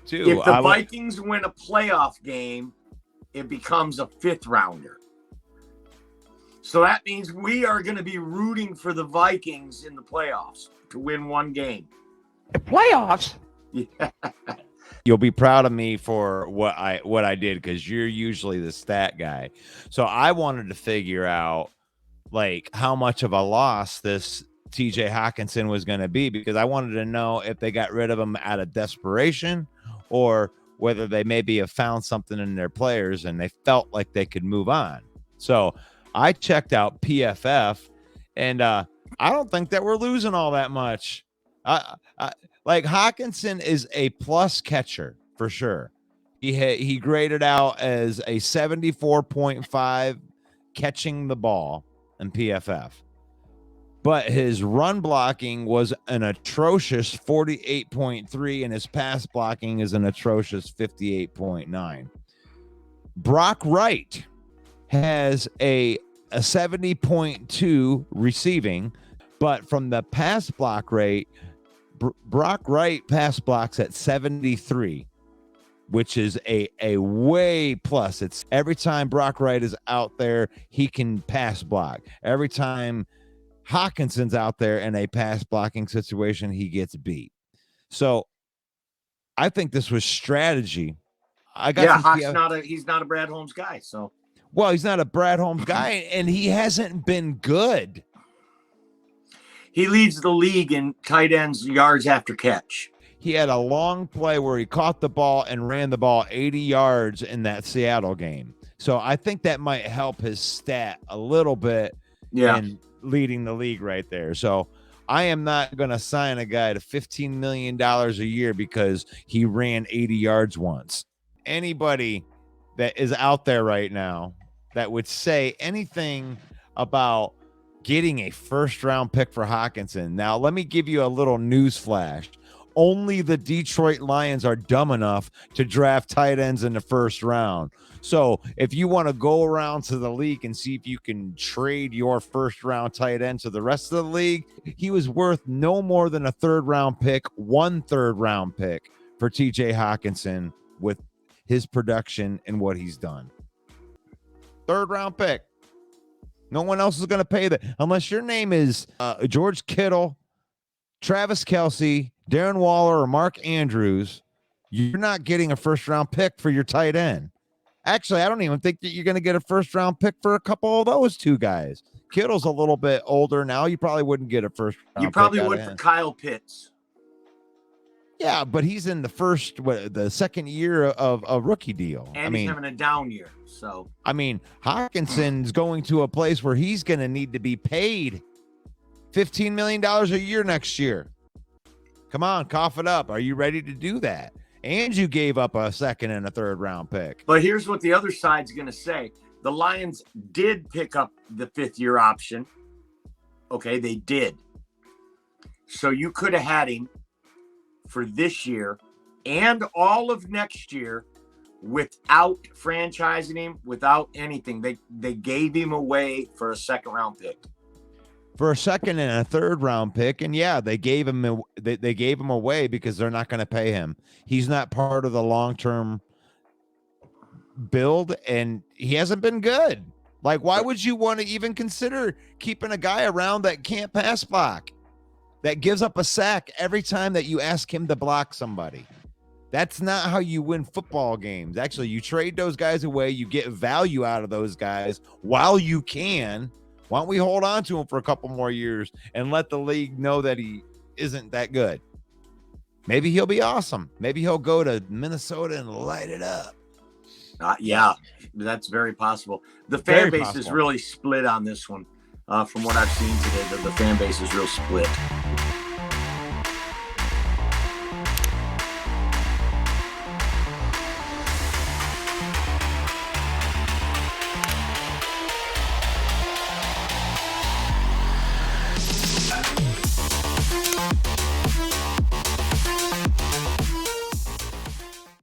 too. If the Vikings win a playoff game, it becomes a 5th rounder. So that means we are going to be rooting for the Vikings in the playoffs to win one game. The playoffs? Yeah. You'll be proud of me for what I did, because you're usually the stat guy. So I wanted to figure out like how much of a loss this TJ Hockenson was going to be, because I wanted to know if they got rid of him out of desperation or whether they maybe have found something in their players and they felt like they could move on. So I checked out PFF, and I don't think that we're losing all that much. Like Hockenson is a plus catcher for sure. He graded out as a 74.5 catching the ball in PFF. But his run blocking was an atrocious 48.3, and his pass blocking is an atrocious 58.9. Brock Wright has a 70.2 receiving, but from the pass block rate, Brock Wright pass blocks at 73, which is a way plus. It's every time Brock Wright is out there, he can pass block. Every time Hawkinson's out there in a pass blocking situation, he gets beat. So I think this was strategy. He's not a Brad Holmes guy. So, well, he's not a Brad Holmes guy, and he hasn't been good. He leads the league in tight ends yards after catch. He had a long play where he caught the ball and ran the ball 80 yards in that Seattle game. So I think that might help his stat a little bit in leading the league right there. So I am not going to sign a guy to $15 million a year because he ran 80 yards once. Anybody that is out there right now that would say anything about getting a first-round pick for Hockenson. Now, let me give you a little news flash. Only the Detroit Lions are dumb enough to draft tight ends in the first round. So if you want to go around to the league and see if you can trade your first-round tight end to the rest of the league, he was worth no more than a third-round pick, 1 third-round pick for TJ Hockenson with his production and what he's done. Third-round pick. No one else is going to pay that unless your name is George Kittle, Travis Kelce, Darren Waller, or Mark Andrews. You're not getting a first-round pick for your tight end. Actually, I don't even think that you're going to get a first-round pick for a couple of those two guys. Kittle's a little bit older now. You probably wouldn't get a first-round pick. You probably would for Kyle Pitts. Yeah, but he's in the second year of a rookie deal. And he's having a down year. So I mean, Hawkinson's going to a place where he's going to need to be paid $15 million a year next year. Come on, cough it up. Are you ready to do that? And you gave up a second and a third round pick. But here's what the other side's going to say. The Lions did pick up the 5th-year option. Okay, they did. So you could have had him for this year and all of next year without franchising him, without anything. They gave him away for a second-round pick. For a second and a third round pick, and yeah, they gave him away because they're not going to pay him. He's not part of the long-term build, and he hasn't been good. Like, why would you want to even consider keeping a guy around that can't pass block, that gives up a sack every time that you ask him to block somebody? That's not how you win football games. Actually, you trade those guys away. You get value out of those guys while you can. Why don't we hold on to him for a couple more years and let the league know that he isn't that good? Maybe he'll be awesome. Maybe he'll go to Minnesota and light it up. Yeah, that's very possible. The fan base is really split on this one. From what I've seen today, the fan base is real split.